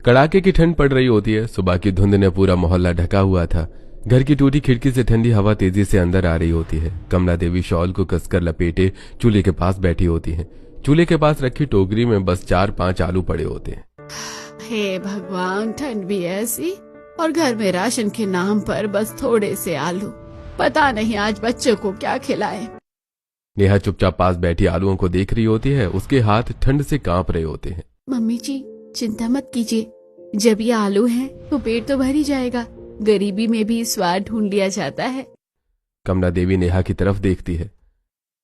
कड़ाके की ठंड पड़ रही होती है। सुबह की धुंध ने पूरा मोहल्ला ढका हुआ था। घर की टूटी खिड़की से ठंडी हवा तेजी से अंदर आ रही होती है। कमला देवी शॉल को कसकर लपेटे चूल्हे के पास बैठी होती हैं। चूल्हे के पास रखी टोकरी में बस 4-5 आलू पड़े होते हैं। हे भगवान, ठंड भी ऐसी और घर में राशन के नाम पर बस थोड़े से आलू। पता नहीं आज बच्चों को क्या खिलाएं। नेहा चुपचाप पास बैठी आलूओं को देख रही होती है। उसके हाथ ठंड से कांप रहे होते हैं। मम्मी जी चिंता मत कीजिए, जब ये आलू हैं तो पेट तो भर ही जाएगा। गरीबी में भी स्वाद ढूंढ लिया जाता है। कमला देवी नेहा की तरफ देखती है।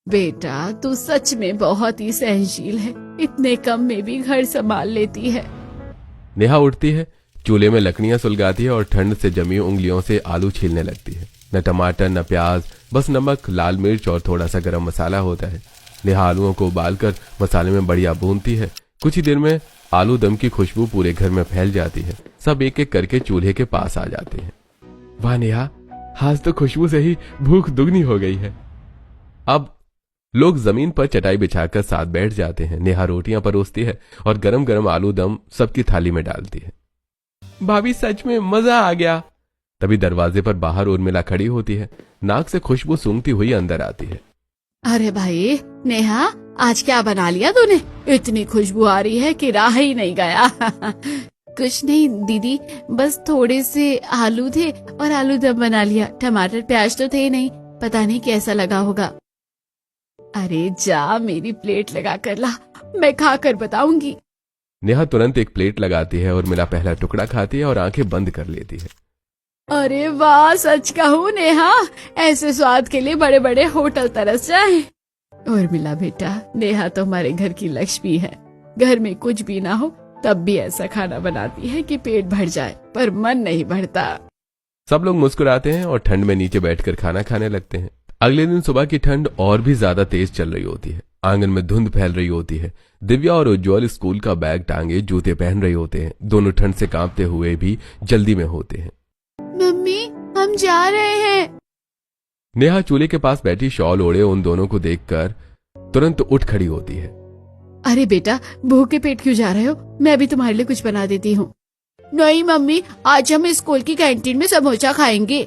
बेटा तू सच में बहुत ही सहनशील है, इतने कम में भी घर संभाल लेती है। नेहा उठती है, चूल्हे में लकड़ियां सुलगाती है और ठंड से जमी उंगलियों से आलू छीलने लगती है। न टमाटर न प्याज, बस नमक, लाल मिर्च और थोड़ा सा गरम मसाला होता है। नेहा आलूओं को उबालकर मसाले में बढ़िया भूनती है। कुछ ही देर में आलू दम की खुशबू पूरे घर में फैल जाती है। सब एक एक करके चूल्हे के पास आ जाते हैं। वाह नेहा, आज तो खुशबू से ही भूख दुगनी हो गई है। अब लोग जमीन पर चटाई बिछाकर साथ बैठ जाते हैं। नेहा रोटियां परोसती है और गरम गरम आलू दम सबकी थाली में डालती है। भाभी सच में मजा आ गया। तभी दरवाजे पर बाहर उर्मिला खड़ी होती है। नाक से खुशबू सूंघती हुई अंदर आती है। अरे भाई नेहा, आज क्या बना लिया तूने? इतनी खुशबू आ रही है कि रहा ही नहीं गया। कुछ नहीं दीदी, बस थोड़े से आलू थे और आलू दम बना लिया। टमाटर प्याज तो थे नहीं, पता नहीं कैसा लगा होगा। अरे जा मेरी प्लेट लगा कर ला, मैं खा कर बताऊंगी। नेहा तुरंत एक प्लेट लगाती है और उर्मिला पहला टुकड़ा खाती है और आंखें बंद कर लेती है। अरे वाह, सच कहूँ नेहा, ऐसे स्वाद के लिए बड़े बड़े होटल तरस जाएं। उर्मिला बेटा, नेहा तो हमारे घर की लक्ष्मी है। घर में कुछ भी ना हो तब भी ऐसा खाना बनाती है कि पेट भर जाए, पर मन नहीं भरता। सब लोग मुस्कुराते हैं और ठंड में नीचे बैठकर खाना खाने लगते हैं। अगले दिन सुबह की ठंड और भी ज्यादा तेज चल रही होती है। आंगन में धुंध फैल रही होती है। दिव्या और उज्जवल स्कूल का बैग टांगे जूते पहन रहे होते हैं। दोनों ठंड से कांपते हुए भी जल्दी में होते हैं। मम्मी हम जा रहे हैं। नेहा चूल्हे के पास बैठी शॉल ओढ़े उन दोनों को देखकर तुरंत उठ खड़ी होती है। अरे बेटा, भूखे पेट क्यों जा रहे हो? मैं भी तुम्हारे लिए कुछ बना देती हूँ। नहीं मम्मी, आज हम स्कूल की कैंटीन में समोसा खाएंगे।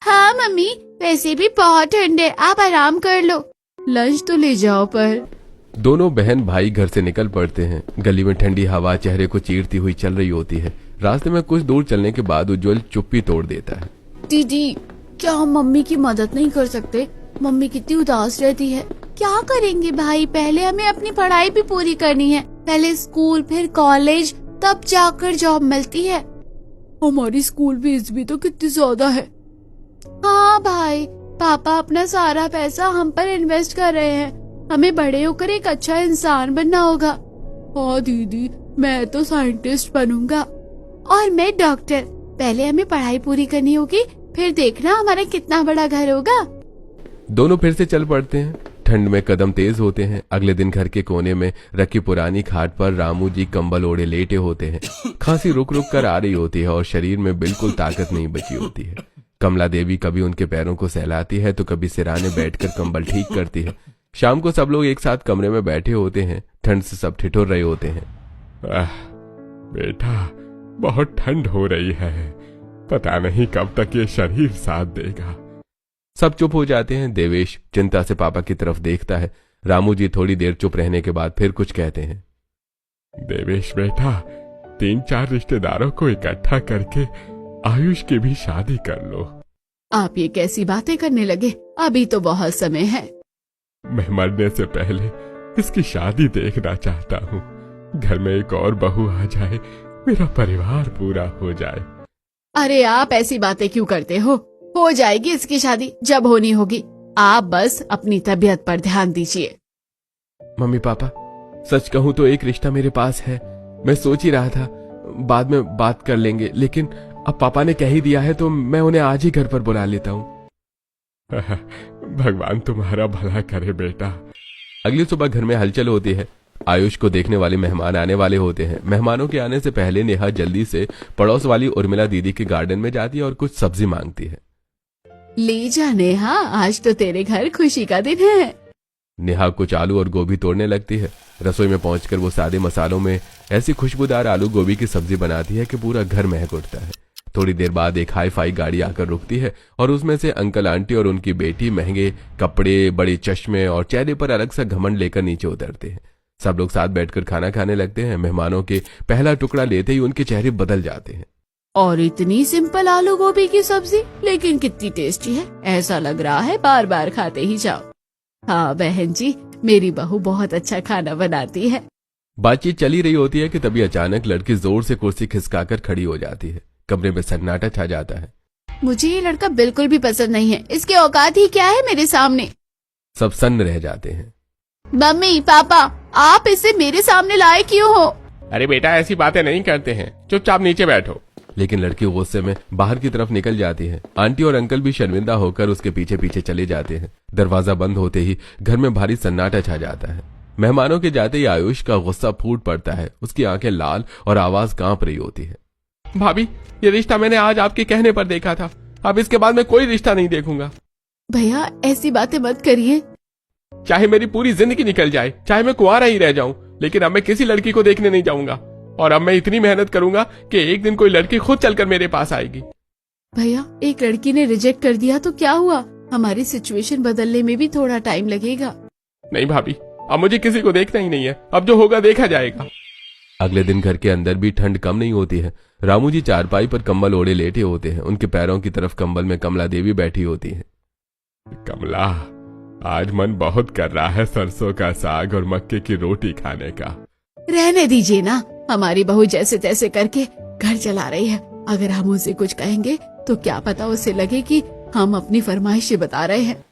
हाँ मम्मी, वैसे भी बहुत ठंड है, आप आराम कर लो। लंच तो ले जाओ। पर दोनों बहन भाई घर से निकल पड़ते हैं। गली में ठंडी हवा चेहरे को चीरती हुई चल रही होती है। रास्ते में कुछ दूर चलने के बाद उज्जवल चुप्पी तोड़ देता है। दीदी, क्या हम मम्मी की मदद नहीं कर सकते? मम्मी कितनी उदास रहती है। क्या करेंगे भाई, पहले हमें अपनी पढ़ाई भी पूरी करनी है। पहले स्कूल, फिर कॉलेज, तब जाकर जॉब मिलती है। हमारी स्कूल फीस भी तो कितनी ज्यादा है। हाँ भाई, पापा अपना सारा पैसा हम पर इन्वेस्ट कर रहे हैं। हमें बड़े होकर एक अच्छा इंसान बनना होगा। हाँ दीदी, मैं तो साइंटिस्ट बनूंगा। और मैं डॉक्टर। पहले हमें पढ़ाई पूरी करनी होगी, फिर देखना हमारा कितना बड़ा घर होगा। दोनों फिर से चल पड़ते हैं। ठंड में कदम तेज होते हैं। अगले दिन घर के कोने में रखी पुरानी खाट पर रामू जी कंबल ओढ़े लेटे होते हैं। खांसी रुक रुक कर आ रही होती है और शरीर में बिल्कुल ताकत नहीं बची होती है। कमला देवी कभी उनके पैरों को सहलाती है तो कभी सिराने बैठकर कंबल ठीक करती है। शाम को सब लोग एक साथ कमरे में बैठे होते हैं। ठंड से सब ठिठुर रहे होते हैं। बेटा, बहुत ठंड हो रही है, पता नहीं कब तक ये शरीर साथ देगा। सब चुप हो जाते हैं। देवेश चिंता से पापा की तरफ देखता है। रामू जी थोड़ी देर चुप रहने के बाद फिर कुछ कहते हैं। देवेश बेटा, 3-4 रिश्तेदारों को इकट्ठा करके आयुष की भी शादी कर लो। आप ये कैसी बातें करने लगे? अभी तो बहुत समय है। मैं मरने से पहले इसकी शादी देखना चाहता हूँ। घर में एक और बहू आ जाए, मेरा परिवार पूरा हो जाए। अरे आप ऐसी बातें क्यों करते हो जाएगी इसकी शादी जब होनी होगी। आप बस अपनी तबीयत पर ध्यान दीजिए। मम्मी पापा, सच कहूँ तो एक रिश्ता मेरे पास है। मैं सोच ही रहा था बाद में बात कर लेंगे, लेकिन अब पापा ने कह ही दिया है तो मैं उन्हें आज ही घर पर बुला लेता हूँ। भगवान तुम्हारा भला करे बेटा। अगली सुबह घर में हलचल होती है। आयुष को देखने वाले मेहमान आने वाले होते हैं। मेहमानों के आने से पहले नेहा जल्दी से पड़ोस वाली उर्मिला दीदी के गार्डन में जाती है और कुछ सब्जी मांगती है। ले जा नेहा, आज तो तेरे घर खुशी का दिन है। नेहा कुछ आलू और गोभी तोड़ने लगती है। रसोई में पहुंचकर वो सादे मसालों में ऐसी खुशबूदार आलू गोभी की सब्जी बनाती है कि पूरा घर महक उठता है। थोड़ी देर बाद एक हाई फाई गाड़ी आकर रुकती है और उसमें से अंकल आंटी और उनकी बेटी महंगे कपड़े, बड़े चश्मे और चेहरे पर अलग सा घमंड लेकर नीचे उतरते हैं। सब लोग साथ बैठकर खाना खाने लगते हैं। मेहमानों के पहला टुकड़ा लेते ही उनके चेहरे बदल जाते हैं। और इतनी सिंपल आलू गोभी की सब्जी, लेकिन कितनी टेस्टी है, ऐसा लग रहा है बार बार खाते ही जाओ। हाँ बहन जी, मेरी बहू बहुत अच्छा खाना बनाती है। बातचीत चली रही होती है कि तभी अचानक लड़की जोर से कुर्सी खिसकाकर खड़ी हो जाती है। कमरे में सन्नाटा छा जाता है। मुझे ये लड़का बिल्कुल भी पसंद नहीं है, इसके औकात ही क्या है मेरे सामने। सब सन्न रह जाते हैं। मम्मी पापा, आप इसे मेरे सामने लाए क्यों हो? अरे बेटा, ऐसी बातें नहीं करते हैं, चुपचाप नीचे बैठो। लेकिन लड़की गुस्से में बाहर की तरफ निकल जाती है। आंटी और अंकल भी शर्मिंदा होकर उसके पीछे पीछे चले जाते हैं। दरवाजा बंद होते ही घर में भारी सन्नाटा छा जाता है। मेहमानों के जाते ही आयुष का गुस्सा फूट पड़ता है। उसकी आंखें लाल और आवाज कांप रही होती है। भाभी, ये रिश्ता मैंने आज आपके कहने पर देखा था, अब इसके बाद मैं कोई रिश्ता नहीं देखूंगा। भैया ऐसी बातें मत करिए। चाहे मेरी पूरी जिंदगी निकल जाए, चाहे मैं कुंवारा ही रह जाऊं, लेकिन अब मैं किसी लड़की को देखने नहीं जाऊंगा। और अब मैं इतनी मेहनत करूंगा कि एक दिन कोई लड़की खुद चलकर मेरे पास आएगी। भैया, एक लड़की ने रिजेक्ट कर दिया तो क्या हुआ? हमारी सिचुएशन बदलने में भी थोड़ा टाइम लगेगा। नहीं भाभी, अब मुझे किसी को देखना ही नहीं है, अब जो होगा देखा जाएगा। अगले दिन घर के अंदर भी ठंड कम नहीं होती है। रामू जी चारपाई पर कंबल ओढ़े लेटे होते हैं। उनके पैरों की तरफ कंबल में कमला देवी बैठी होती है। कमला, आज मन बहुत कर रहा है सरसों का साग और मक्के की रोटी खाने का। रहने दीजिए ना, हमारी बहू जैसे तैसे करके घर चला रही है। अगर हम उसे कुछ कहेंगे तो क्या पता उसे लगे कि हम अपनी फरमाइशें बता रहे हैं।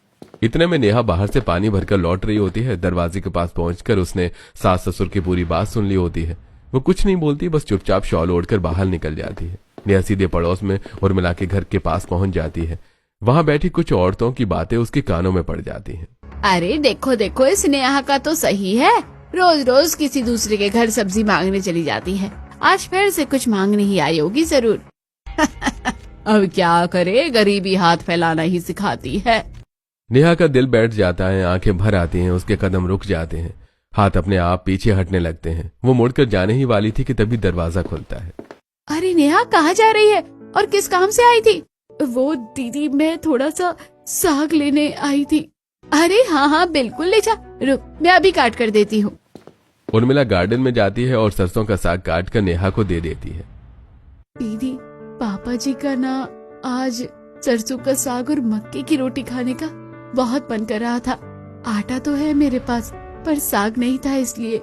इतने में नेहा बाहर से पानी भरकर लौट रही होती है। दरवाजे के पास पहुंचकर उसने सास ससुर की पूरी बात सुन ली होती है। वो कुछ नहीं बोलती, बस चुपचाप शॉल ओढ़कर बाहर निकल जाती है। नेहा सीधे पड़ोस में उर्मिला के घर के पास पहुंच जाती है। वहां बैठी कुछ औरतों की बातें उसके कानों में पड़ जाती हैं। अरे देखो देखो, इस नेहा का तो सही है, रोज रोज किसी दूसरे के घर सब्जी मांगने चली जाती है। आज फिर से कुछ मांगने ही आई होगी जरूर। अब क्या करे, गरीबी हाथ फैलाना ही सिखाती है। नेहा का दिल बैठ जाता है, आंखें भर आती हैं, उसके कदम रुक जाते हैं, हाथ अपने आप पीछे हटने लगते हैं। वो मुड़कर जाने ही वाली थी कि तभी दरवाजा खुलता है। अरे नेहा, कहाँ जा रही है और किस काम से आई थी? वो दीदी, मैं थोड़ा सा साग लेने आई थी। अरे हाँ हाँ बिल्कुल ले जा, रुक मैं अभी काट कर देती हूँ। उर्मिला गार्डन में जाती है और सरसों का साग काट कर नेहा को दे देती है। दीदी, पापा जी का ना आज सरसों का साग और मक्के की रोटी खाने का बहुत मन कर रहा था। आटा तो है मेरे पास पर साग नहीं था, इसलिए।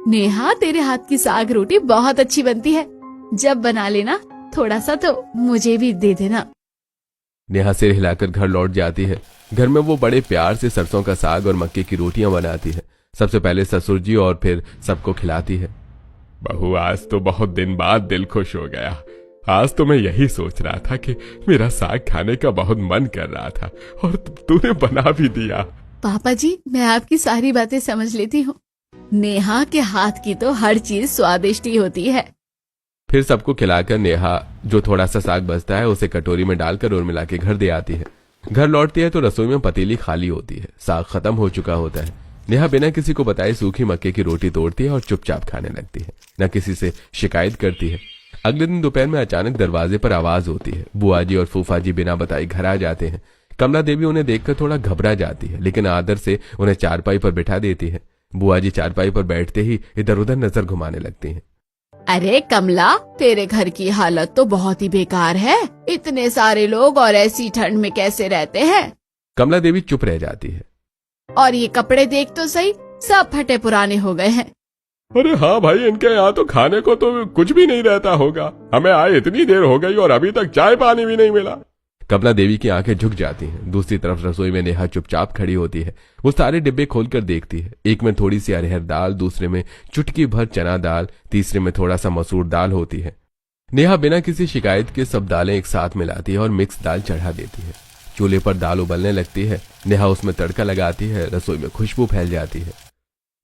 नेहा, तेरे हाथ की साग रोटी बहुत अच्छी बनती है, जब बना लेना थोड़ा सा तो मुझे भी दे देना। नेहा सिर हिलाकर घर लौट जाती है। घर में वो बड़े प्यार से सरसों का साग और मक्के की रोटियां बनाती है। सबसे पहले ससुर जी और फिर सबको खिलाती है। बहू, आज तो बहुत दिन बाद दिल खुश हो गया। आज तो मैं यही सोच रहा था कि मेरा साग खाने का बहुत मन कर रहा था और तूने बना भी दिया। पापा जी, मैं आपकी सारी बातें समझ लेती हूँ। नेहा के हाथ की तो हर चीज स्वादिष्ट ही होती है। फिर सबको खिलाकर नेहा जो थोड़ा सा साग बचता है उसे कटोरी में डालकर उर्मिला के घर दे आती है। घर लौटती है तो रसोई में पतीली खाली होती है, साग खत्म हो चुका होता है। नेहा बिना किसी को बताए सूखी मक्के की रोटी तोड़ती है और चुपचाप खाने लगती है, न किसी से शिकायत करती है। अगले दिन दोपहर में अचानक दरवाजे पर आवाज होती है। बुआ जी और फूफा जी बिना बताए घर आ जाते हैं। कमला देवी उन्हें देखकर थोड़ा घबरा जाती है, लेकिन आदर से उन्हें चारपाई पर बिठा देती है। बुआ जी चारपाई पर बैठते ही इधर उधर नजर घुमाने लगती हैं। अरे कमला, तेरे घर की हालत तो बहुत ही बेकार है। इतने सारे लोग और ऐसी ठंड में कैसे रहते हैं? कमला देवी चुप रह जाती है। और ये कपड़े देख तो सही, सब फटे पुराने हो गए हैं। अरे हाँ भाई, इनके यहाँ तो खाने को तो कुछ भी नहीं रहता होगा। हमें आए इतनी देर हो गई और अभी तक चाय पानी भी नहीं मिला। कमला देवी की आंखें झुक जाती हैं। दूसरी तरफ रसोई में नेहा चुपचाप खड़ी होती है। वो सारे डिब्बे खोलकर देखती है। एक में थोड़ी सी अरहर दाल, दूसरे में चुटकी भर चना दाल, तीसरे में थोड़ा सा मसूर दाल होती है। नेहा बिना किसी शिकायत के सब दालें एक साथ मिलाती है और मिक्स दाल चढ़ा देती है। चूल्हे पर दाल उबलने लगती है। नेहा उसमें तड़का लगाती है। रसोई में खुशबू फैल जाती है।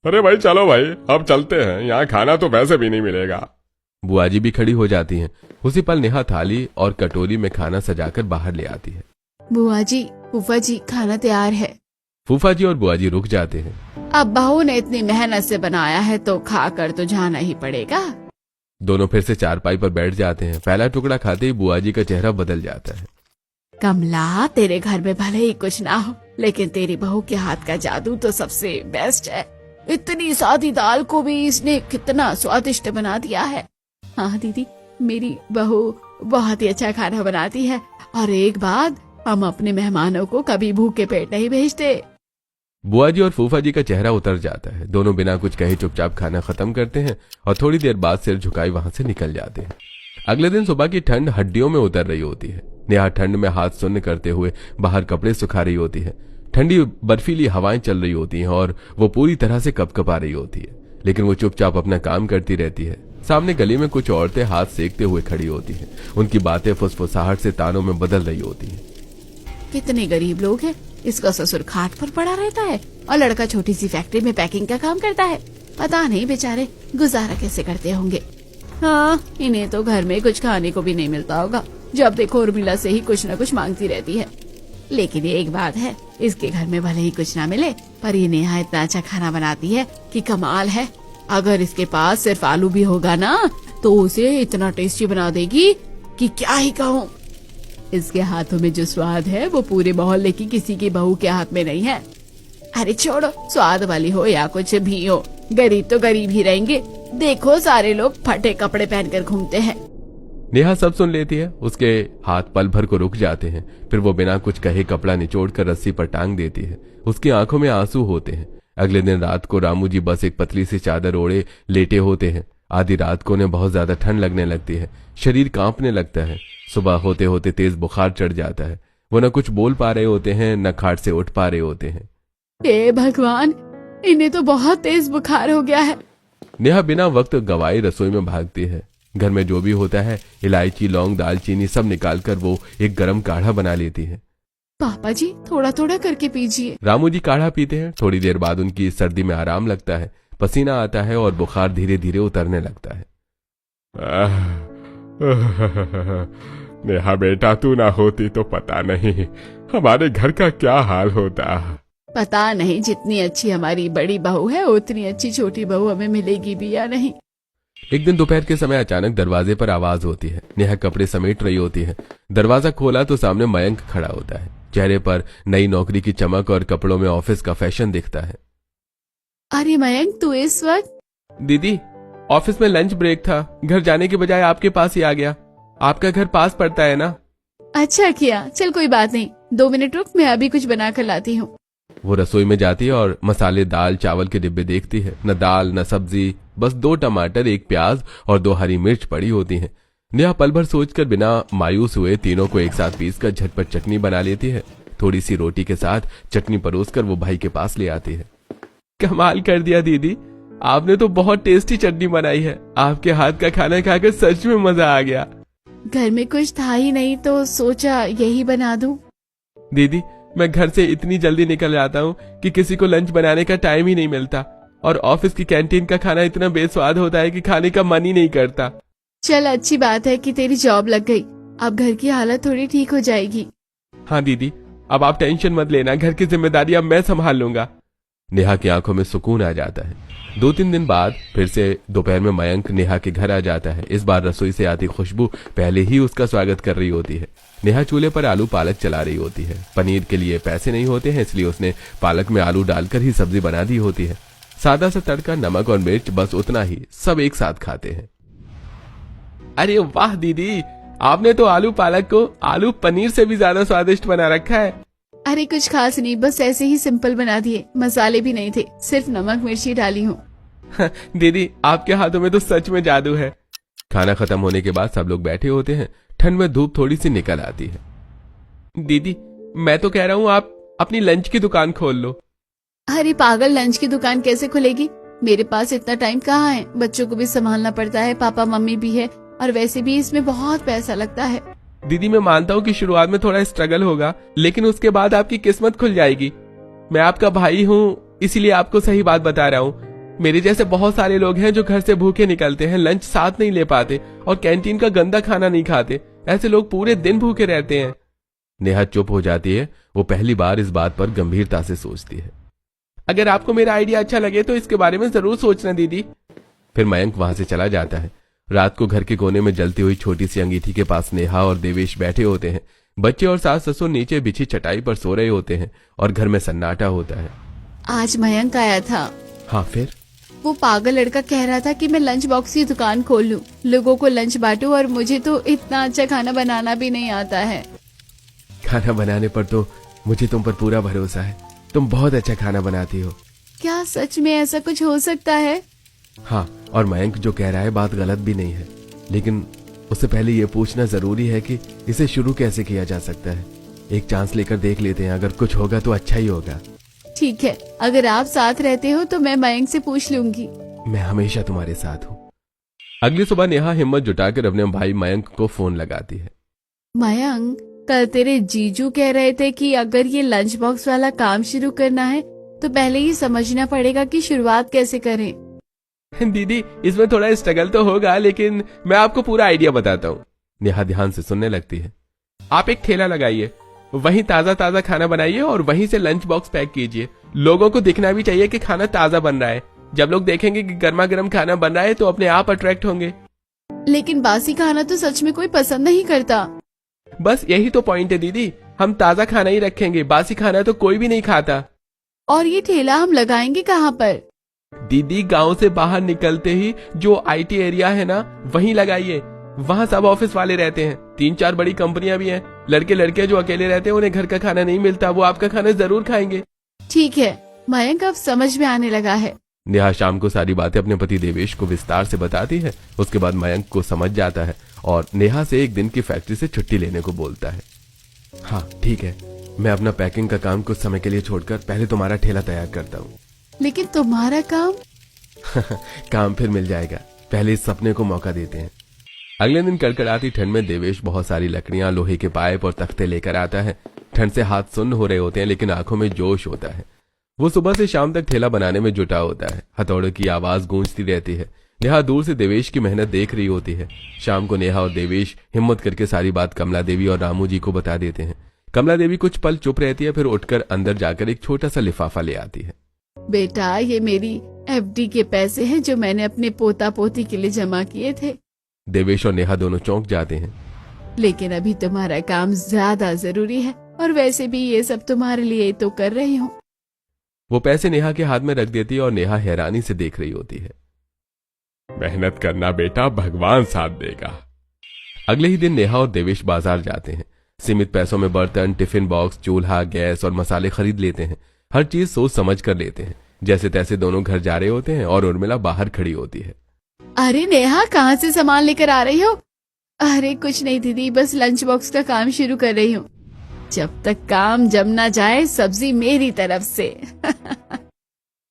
अरे भाई चलो भाई, अब चलते हैं, यहाँ खाना तो वैसे भी नहीं मिलेगा। बुआ जी भी खड़ी हो जाती हैं। उसी पल नेहा थाली और कटोरी में खाना सजाकर बाहर ले आती है। बुआ जी, फूफा जी, खाना तैयार है। फूफा जी और बुआ जी रुक जाते हैं। अब बहू ने इतनी मेहनत से बनाया है तो खाकर तो जाना ही पड़ेगा। दोनों फिर से चारपाई पर बैठ जाते हैं। पहला टुकड़ा खाते ही बुआ जी का चेहरा बदल जाता है। कमला, तेरे घर में भले ही कुछ ना हो, लेकिन तेरी बहू के हाथ का जादू तो सबसे बेस्ट है। इतनी सादी दाल को भी इसने कितना स्वादिष्ट बना दिया है। हाँ दीदी, मेरी बहू बहुत ही अच्छा खाना बनाती है। और एक बात, हम अपने मेहमानों को कभी भूखे पेट नहीं भेजते। बुआ जी और फूफा जी का चेहरा उतर जाता है। दोनों बिना कुछ कहे चुपचाप खाना खत्म करते हैं और थोड़ी देर बाद सिर झुकाए वहां से निकल जाते हैं। अगले दिन सुबह की ठंड हड्डियों में उतर रही होती है। नेहा ठंड में हाथ शून्य करते हुए बाहर कपड़े सुखा रही होती है। ठंडी बर्फीली हवाएं चल रही होती हैं और वो पूरी तरह से कपकपा रही होती है, लेकिन वो चुपचाप अपना काम करती रहती है। सामने गली में कुछ औरतें हाथ सेकते हुए खड़ी होती हैं। उनकी बातें फुसफुसाहट से तानों में बदल रही होती हैं। कितने गरीब लोग हैं। इसका ससुर खाट पर पड़ा रहता है और लड़का छोटी सी फैक्ट्री में पैकिंग का काम करता है। पता नहीं बेचारे गुजारा कैसे करते होंगे। हाँ, इन्हें तो घर में कुछ खाने को भी नहीं मिलता होगा। जब देखो उर्मिला से ही कुछ न कुछ मांगती रहती है। लेकिन ये एक बात है, इसके घर में भले ही कुछ ना मिले, पर ये नेहा इतना अच्छा खाना बनाती है कि कमाल है। अगर इसके पास सिर्फ आलू भी होगा ना, तो उसे इतना टेस्टी बना देगी कि क्या ही कहूँ। इसके हाथों में जो स्वाद है वो पूरे मोहल्ले की किसी की बहू के हाथ में नहीं है। अरे छोड़ो, स्वाद वाली हो या कुछ भी हो, गरीब तो गरीब ही रहेंगे। देखो सारे लोग फटे कपड़े पहनकर घूमते हैं। नेहा सब सुन लेती है। उसके हाथ पल भर को रुक जाते हैं, फिर वो बिना कुछ कहे कपड़ा निचोड़कर रस्सी पर टांग देती है। उसकी आंखों में आंसू होते हैं। अगले दिन रात को रामू जी बस एक पतली सी चादर ओढ़े लेटे होते हैं। आधी रात को उन्हें बहुत ज्यादा ठंड लगने लगती है। शरीर कांपने लगता है। सुबह होते होते तेज बुखार चढ़ जाता है। वो न कुछ बोल पा रहे होते हैं, न खाट से उठ पा रहे होते हैं। हे भगवान, इन्हें तो बहुत तेज बुखार हो गया है। नेहा बिना वक्त गवाए रसोई में भागती है। घर में जो भी होता है, इलायची, लौंग, दालचीनी सब निकालकर वो एक गरम काढ़ा बना लेती है। पापा जी, थोड़ा थोड़ा करके पीजिए। रामू जी काढ़ा पीते हैं। थोड़ी देर बाद उनकी सर्दी में आराम लगता है। पसीना आता है और बुखार धीरे धीरे उतरने लगता है। नेहा बेटा, तू ना होती तो पता नहीं हमारे घर का क्या हाल होता। पता नहीं जितनी अच्छी हमारी बड़ी बहू है उतनी अच्छी छोटी बहू हमें मिलेगी भी या नहीं। एक दिन दोपहर के समय अचानक दरवाजे पर आवाज होती है। नेहा कपड़े समेट रही होती है। दरवाजा खोला तो सामने मयंक खड़ा होता है। चेहरे पर नई नौकरी की चमक और कपड़ों में ऑफिस का फैशन दिखता है। अरे मयंक, तू इस वक्त? दीदी, ऑफिस में लंच ब्रेक था, घर जाने के बजाय आपके पास ही आ गया। आपका घर पास पड़ता है ना? अच्छा किया, चल कोई बात नहीं, 2 मिनट रुक, मैं अभी कुछ बना कर लाती हूँ। वो रसोई में जाती है और मसाले, दाल, चावल के डिब्बे देखती है। न दाल न सब्जी, बस 2 टमाटर, 1 प्याज और 2 हरी मिर्च पड़ी होती हैं। नेहा पल भर सोचकर बिना मायूस हुए तीनों को एक साथ पीसकर झटपट चटनी बना लेती है। थोड़ी सी रोटी के साथ चटनी परोसकर वो भाई के पास ले आती है। कमाल कर दिया दीदी, आपने तो बहुत टेस्टी चटनी बनाई है। आपके हाथ का खाना खाकर सच में मजा आ गया। घर में कुछ था ही नहीं तो सोचा यही बना दूं। दीदी, मैं घर से इतनी जल्दी निकल जाता हूँ कि किसी को लंच बनाने का टाइम ही नहीं मिलता, और ऑफिस की कैंटीन का खाना इतना बेस्वाद होता है कि खाने का मन ही नहीं करता। चल, अच्छी बात है कि तेरी जॉब लग गई, अब घर की हालत थोड़ी ठीक हो जाएगी। हाँ दीदी, अब आप टेंशन मत लेना, घर की जिम्मेदारी अब मैं संभाल लूंगा। नेहा की आंखों में सुकून आ जाता है। 2-3 दिन बाद फिर से दोपहर में मयंक नेहा के घर आ जाता है। इस बार रसोई से आती खुशबू पहले ही उसका स्वागत कर रही होती है। नेहा चूल्हे पर आलू पालक चला रही होती है। पनीर के लिए पैसे नहीं होते हैं, इसलिए उसने पालक में आलू डालकर ही सब्जी बना दी होती है। सादा सा तड़का, नमक और मिर्च, बस उतना ही। सब एक साथ खाते हैं। अरे वाह दीदी, आपने तो आलू पालक को आलू पनीर से भी ज्यादा स्वादिष्ट बना रखा है। अरे कुछ खास नहीं, बस ऐसे ही सिंपल बना दिए, मसाले भी नहीं थे, सिर्फ नमक मिर्ची डाली हूँ। दीदी, आपके हाथों में तो सच में जादू है। खाना खत्म होने के बाद सब लोग बैठे होते हैं। ठंड में धूप थोड़ी सी निकल आती है। दीदी, मैं तो कह रहा हूँ आप अपनी लंच की दुकान खोल लो। अरे पागल, लंच की दुकान कैसे खुलेगी? मेरे पास इतना टाइम कहाँ है, बच्चों को भी संभालना पड़ता है, पापा मम्मी भी है, और वैसे भी इसमें बहुत पैसा लगता है। दीदी, मैं मानता हूँ कि शुरुआत में थोड़ा स्ट्रगल होगा, लेकिन उसके बाद आपकी किस्मत खुल जाएगी। मैं आपका भाई हूँ, इसीलिए आपको सही बात बता रहा हूँ। मेरे जैसे बहुत सारे लोग हैं जो घर से भूखे निकलते हैं, लंच साथ नहीं ले पाते और कैंटीन का गंदा खाना नहीं खाते। ऐसे लोग पूरे दिन भूखे रहते हैं। नेहा चुप हो जाती है। वो पहली बार इस बात पर गंभीरता से सोचती है। अगर आपको मेरा आइडिया अच्छा लगे तो इसके बारे में जरूर सोचना दीदी। फिर मयंक वहां से चला जाता है। रात को घर के कोने में जलती हुई छोटी सी अंगीठी के पास नेहा और देवेश बैठे होते हैं। बच्चे और सास ससुर नीचे बिछी चटाई पर सो रहे होते हैं और घर में सन्नाटा होता है। आज मयंक आया था। हाँ फिर? वो पागल लड़का कह रहा था कि मैं लंच बॉक्स की दुकान खोल लूं, लोगों को लंच बांटूं, और मुझे तो इतना अच्छा खाना बनाना भी नहीं आता है। खाना बनाने पर तो मुझे तुम पर पूरा भरोसा है। तुम बहुत अच्छा खाना बनाती हो। क्या सच में ऐसा कुछ हो सकता है? हाँ, और मयंक जो कह रहा है बात गलत भी नहीं है, लेकिन उससे पहले ये पूछना जरूरी है कि इसे शुरू कैसे किया जा सकता है। एक चांस लेकर देख लेते हैं, अगर कुछ होगा तो अच्छा ही होगा। ठीक है, अगर आप साथ रहते हो तो मैं मयंक से पूछ लूंगी। मैं हमेशा तुम्हारे साथ हूँ। अगली सुबह नेहा हिम्मत जुटाकर अपने भाई मयंक को फोन लगाती है। मयंक, कल तेरे जीजू कह रहे थे कि अगर ये लंच बॉक्स वाला काम शुरू करना है तो पहले ये समझना पड़ेगा कि शुरुआत कैसे करें। दीदी, इसमें थोड़ा स्ट्रगल तो होगा, लेकिन मैं आपको पूरा आइडिया बताता हूँ। नेहा ध्यान से सुनने लगती है। आप एक ठेला लगाइए, वहीं ताजा ताजा खाना बनाइए और वहीं से लंच बॉक्स पैक कीजिए। लोगों को दिखना भी चाहिए कि खाना ताजा बन रहा है। जब लोग देखेंगे कि गर्मा गर्म खाना बन रहा है तो अपने आप अट्रैक्ट होंगे। लेकिन बासी खाना तो सच में कोई पसंद नहीं करता। बस यही तो पॉइंट है दीदी, हम ताजा खाना ही रखेंगे, बासी खाना तो कोई भी नहीं खाता। और ये ठेला हम लगाएंगे कहाँ पर? दीदी, गांव से बाहर निकलते ही जो IT एरिया है ना, वहीं लगाइए। वहाँ सब ऑफिस वाले रहते हैं, 3-4 बड़ी कंपनियां भी हैं। लड़के लड़के जो अकेले रहते हैं उन्हें घर का खाना नहीं मिलता, वो आपका खाना जरूर खाएंगे। ठीक है मयंक, अब समझ में आने लगा है। नेहा शाम को सारी बातें अपने पति देवेश को विस्तार से बताती है। उसके बाद मयंक को समझ जाता है और नेहा से एक दिन की फैक्ट्री से छुट्टी लेने को बोलता है। हाँ ठीक है, मैं अपना पैकिंग का काम कुछ समय के लिए छोड़कर पहले तुम्हारा ठेला तैयार करता हूँ। लेकिन तुम्हारा काम? काम फिर मिल जाएगा, पहले इस सपने को मौका देते हैं। अगले दिन कड़कड़ाती ठंड में देवेश बहुत सारी लकड़ियां, लोहे के पाइप और तख्ते लेकर आता है। ठंड से हाथ सुन्न हो रहे होते हैं, लेकिन आंखों में जोश होता है। वो सुबह से शाम तक ठेला बनाने में जुटा होता है। हथौड़े की आवाज गूंजती रहती है। नेहा दूर से देवेश की मेहनत देख रही होती है। शाम को नेहा और देवेश हिम्मत करके सारी बात कमला देवी और रामू जी को बता देते हैं। कमला देवी कुछ पल चुप रहती है, फिर उठकर अंदर जाकर एक छोटा सा लिफाफा ले आती है। बेटा, ये मेरी FD के पैसे हैं जो मैंने अपने पोता पोती के लिए जमा किए थे। देवेश और नेहा दोनों चौंक जाते हैं। लेकिन अभी तुम्हारा काम ज्यादा जरूरी है, और वैसे भी ये सब तुम्हारे लिए तो कर रही हूँ। वो पैसे नेहा के हाथ में रख देती है और नेहा हैरानी से देख रही होती है। मेहनत करना बेटा, भगवान साथ देगा। अगले ही दिन नेहा और देवेश बाजार जाते हैं। सीमित पैसों में बर्तन, टिफिन बॉक्स, चूल्हा, गैस और मसाले खरीद लेते हैं। हर चीज सोच समझ कर लेते हैं। जैसे तैसे दोनों घर जा रहे होते हैं और उर्मिला बाहर खड़ी होती है। अरे नेहा, कहाँ से सामान लेकर आ रही हो? अरे कुछ नहीं दीदी, बस लंच बॉक्स का काम शुरू कर रही हूँ। जब तक काम जम ना जाए सब्जी मेरी तरफ से।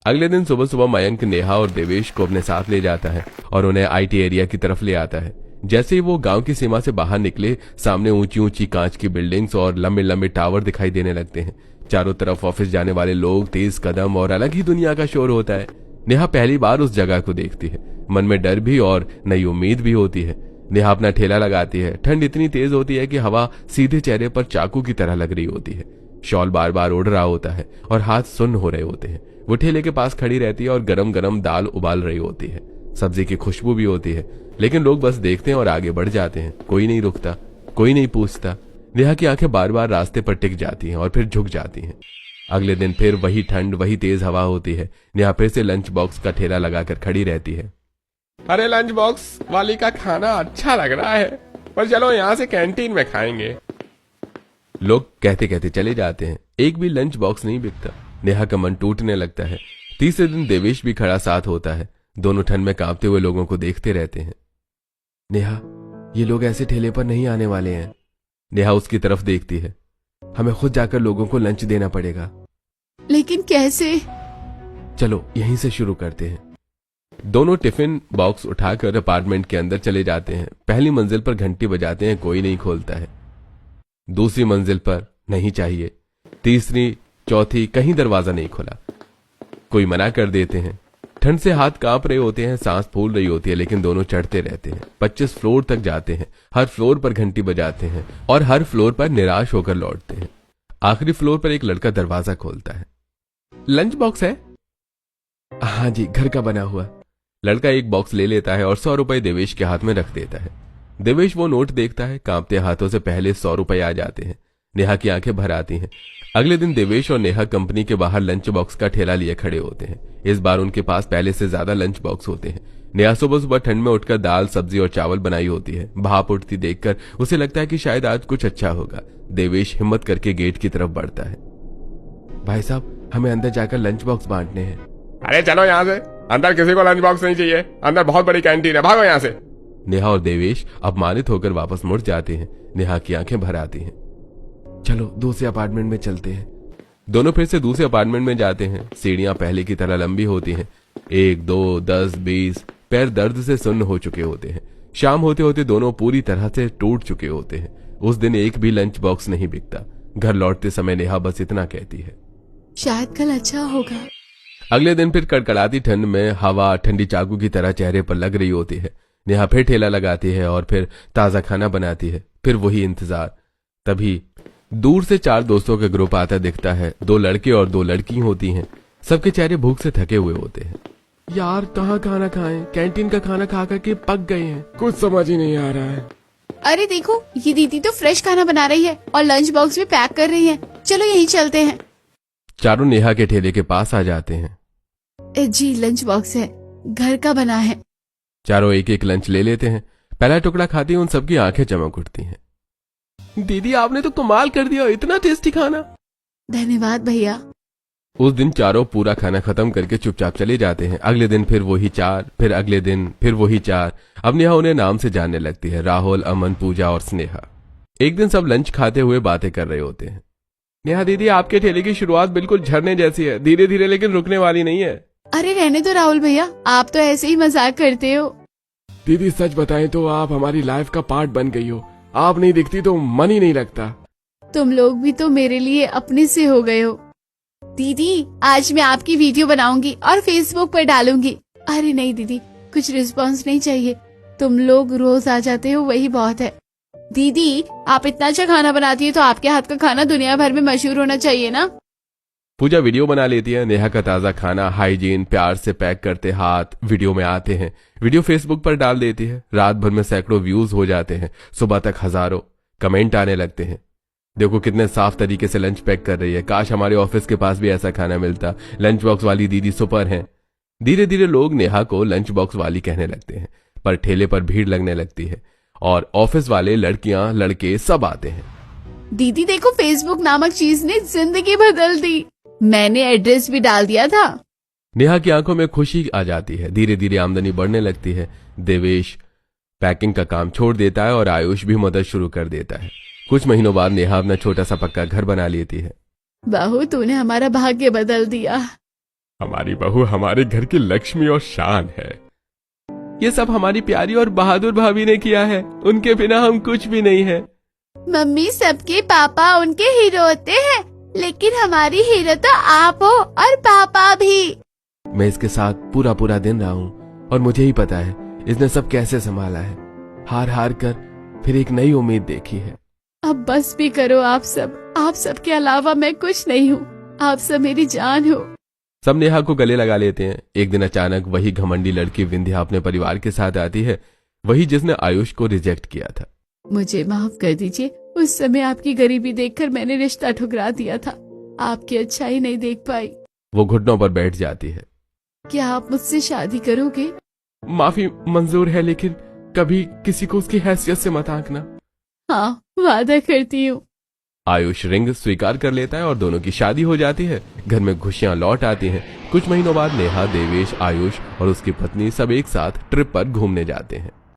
अगले दिन सुबह सुबह मयंक नेहा और देवेश को अपने साथ ले जाता है और उन्हें IT एरिया की तरफ ले आता है। जैसे ही वो गांव की सीमा से बाहर निकले, सामने ऊंची ऊंची कांच की बिल्डिंग्स और लंबे लंबे टावर दिखाई देने लगते हैं। चारों तरफ ऑफिस जाने वाले लोग, तेज कदम और अलग ही दुनिया का शोर होता है। नेहा पहली बार उस जगह को देखती है। मन में डर भी और नई उम्मीद भी होती है। नेहा अपना ठेला लगाती है। ठंड इतनी तेज होती है कि हवा सीधे चेहरे पर चाकू की तरह लग रही होती है। शॉल बार बार उड़ रहा होता है और हाथ सुन्न हो रहे होते हैं। वो ठेले के पास खड़ी रहती है और गरम गरम दाल उबाल रही होती है। सब्जी की खुशबू भी होती है, लेकिन लोग बस देखते हैं और आगे बढ़ जाते हैं। कोई नहीं रुकता, कोई नहीं पूछता। नेहा की आंखें बार बार रास्ते पर टिक जाती हैं और फिर झुक जाती हैं। अगले दिन फिर वही ठंड, वही तेज हवा होती है। नेहा फिर से लंच बॉक्स का ठेला लगाकर खड़ी रहती है। अरे लंच बॉक्स वाली का खाना अच्छा लग रहा है, पर चलो यहाँ से कैंटीन में खाएंगे। लोग कहते कहते चले जाते हैं। एक भी लंच बॉक्स नहीं बिकता। नेहा का मन टूटने लगता है। तीसरे दिन देवेश भी खड़ा साथ होता है। दोनों ठंड में कांपते हुए लोगों को देखते रहते हैं। नेहा, ये लोग ऐसे ठेले पर नहीं आने वाले हैं। नेहा उसकी तरफ देखती है। हमें खुद जाकर लोगों को लंच देना पड़ेगा। लेकिन कैसे? चलो यहीं से शुरू करते हैं। दोनों टिफिन बॉक्स उठाकर अपार्टमेंट के अंदर चले जाते हैं। पहली मंजिल पर घंटी बजाते हैं, कोई नहीं खोलता है। दूसरी मंजिल पर नहीं चाहिए। तीसरी, चौथी, कहीं दरवाजा नहीं खुला। कोई मना कर देते हैं। ठंड से हाथ कांप रहे होते हैं, सांस फूल रही होती है, लेकिन दोनों चढ़ते रहते हैं। 25 फ्लोर तक जाते हैं, हर फ्लोर पर घंटी बजाते हैं और हर फ्लोर पर निराश होकर लौटते हैं। आखिरी फ्लोर पर एक लड़का दरवाजा खोलता है। लंच बॉक्स है? हाँ जी, घर का बना हुआ। लड़का एक बॉक्स ले लेता है और 100 रुपए देवेश के हाथ में रख देता है। देवेश वो नोट देखता है, कांपते हाथों से पहले 100 रुपए आ जाते हैं। नेहा की आंखें भर आती हैं। अगले दिन देवेश और नेहा कंपनी के बाहर लंच बॉक्स का ठेला लिए खड़े होते हैं। इस बार उनके पास पहले से ज्यादा लंच बॉक्स होते हैं। नेहा सुबह सुबह ठंड में उठकर दाल, सब्जी और चावल बनाई होती है। भाप उठती देखकर उसे लगता है कि शायद आज कुछ अच्छा होगा। देवेश हिम्मत करके गेट की तरफ बढ़ता है। भाई साहब, हमें अंदर जाकर लंच बॉक्स बांटने हैं। अरे चलो यहाँ से, अंदर किसी को लंच बॉक्स नहीं चाहिए, अंदर बहुत बड़ी कैंटीन है, भागो यहाँ से। नेहा और देवेश अपमानित होकर वापस मुड़ जाते हैं। नेहा की आंखें भर आती हैं। चलो दूसरे अपार्टमेंट में चलते हैं। दोनों फिर से दूसरे अपार्टमेंट में जाते हैं। सीढ़ियां पहले की तरह लंबी होती हैं। 1, 2, 10, 20 पैर दर्द से सुन्न हो चुके होते हैं। शाम होते होते दोनों पूरी तरह से टूट चुके होते हैं। उस दिन एक भी लंच बॉक्स नहीं बिकता। घर लौटते समय नेहा बस इतना कहती है, शायद कल अच्छा होगा। अगले दिन फिर कड़कड़ाती ठंड में हवा ठंडी चाकू की तरह चेहरे पर लग रही होती है। नेहा फिर ठेला लगाती है और फिर ताजा खाना बनाती है। फिर वही इंतजार। तभी दूर से 4 दोस्तों का ग्रुप आता दिखता है। 2 लड़के और 2 लड़की होती हैं। सबके चेहरे भूख से थके हुए होते हैं। यार कहाँ खाना खाएं? कैंटीन का खाना खा कर के पक गए हैं। कुछ समझ ही नहीं आ रहा है। अरे देखो, ये दीदी तो फ्रेश खाना बना रही है और लंच बॉक्स में पैक कर रही है। चलो यहीं चलते हैं। चारों नेहा के ठेले के पास आ जाते हैं। जी, लंच बॉक्स है, घर का बना है। चारों एक एक लंच ले लेते हैं। पहला टुकड़ा खाते ही उन सबकी आंखें चमक उठती हैं। दीदी, आपने तो कमाल कर दिया, इतना टेस्टी खाना। धन्यवाद भैया। उस दिन चारों पूरा खाना खत्म करके चुपचाप चले जाते हैं। अगले दिन फिर वही 4, फिर अगले दिन फिर वही 4। अब नेहा उन्हें नाम से जानने लगती है, राहुल, अमन, पूजा और स्नेहा। एक दिन सब लंच खाते हुए बातें कर रहे होते हैं। नेहा दीदी, आपके ठेले की शुरुआत बिल्कुल झरने जैसी है, धीरे धीरे लेकिन रुकने वाली नहीं है। अरे रहने दो राहुल भैया, आप तो ऐसे ही मजाक करते हो। दीदी सच बताएं तो आप हमारी लाइफ का पार्ट बन गई हो। आप नहीं दिखती तो मन ही नहीं लगता। तुम लोग भी तो मेरे लिए अपने से हो गए हो। दीदी, आज मैं आपकी वीडियो बनाऊंगी और फेसबुक पर डालूंगी। अरे नहीं दीदी, कुछ रिस्पांस नहीं चाहिए। तुम लोग रोज आ जाते हो, वही बहुत है। दीदी, आप इतना अच्छा खाना बनाती है तो आपके हाथ का खाना दुनिया भर में मशहूर होना चाहिए ना। पूजा वीडियो बना लेती है। नेहा का ताजा खाना हाइजीन प्यार से पैक करते हाथ वीडियो में आते हैं। वीडियो फेसबुक पर डाल देती है। रात भर में सैकड़ों व्यूज हो जाते हैं। सुबह तक हजारों कमेंट आने लगते हैं। देखो कितने साफ तरीके से लंच पैक कर रही है, काश हमारे ऑफिस के पास भी ऐसा खाना मिलता, लंच बॉक्स वाली दीदी सुपर है। धीरे धीरे लोग नेहा को लंच बॉक्स वाली कहने लगते हैं। पर ठेले पर भीड़ लगने लगती है और ऑफिस वाले लड़कियां लड़के सब आते हैं। दीदी देखो, फेसबुक नामक चीज ने जिंदगी बदल दी। मैंने एड्रेस भी डाल दिया था। नेहा की आंखों में खुशी आ जाती है। धीरे धीरे आमदनी बढ़ने लगती है। देवेश पैकिंग का काम छोड़ देता है और आयुष भी मदद शुरू कर देता है। कुछ महीनों बाद नेहा अपना छोटा सा पक्का घर बना लेती है। बहू, तूने हमारा भाग्य बदल दिया। हमारी बहू हमारे घर की लक्ष्मी और शान है। ये सब हमारी प्यारी और बहादुर भाभी ने किया है। उनके बिना हम कुछ भी नहीं है। मम्मी, सबके पापा उनके हीरो होते हैं, लेकिन हमारी हीरो तो आप हो और पापा भी। मैं इसके साथ पूरा पूरा दिन रहा हूँ और मुझे ही पता है इसने सब कैसे संभाला है। हार हार कर फिर एक नई उम्मीद देखी है। अब बस भी करो आप सब। आप सब के अलावा मैं कुछ नहीं हूँ। आप सब मेरी जान हो। सब नेहा को गले लगा लेते हैं। एक दिन अचानक वही घमंडी लड़की विंध्या अपने परिवार के साथ आती है, वही जिसने आयुष को रिजेक्ट किया था। मुझे माफ कर दीजिए, उस समय आपकी गरीबी देखकर मैंने रिश्ता ठुकरा दिया था। आपकी अच्छाई नहीं देख पाई। वो घुटनों पर बैठ जाती है। क्या आप मुझसे शादी करोगे? माफी मंजूर है, लेकिन कभी किसी को उसकी हैसियत से मत आंकना। हाँ, वादा करती हूँ। आयुष रिंग स्वीकार कर लेता है और दोनों की शादी हो जाती है। घर में खुशियां लौट आती हैं। कुछ महीनों बाद नेहा, देवेश, आयुष और उसकी पत्नी सब एक साथ ट्रिप पर घूमने जाते हैं।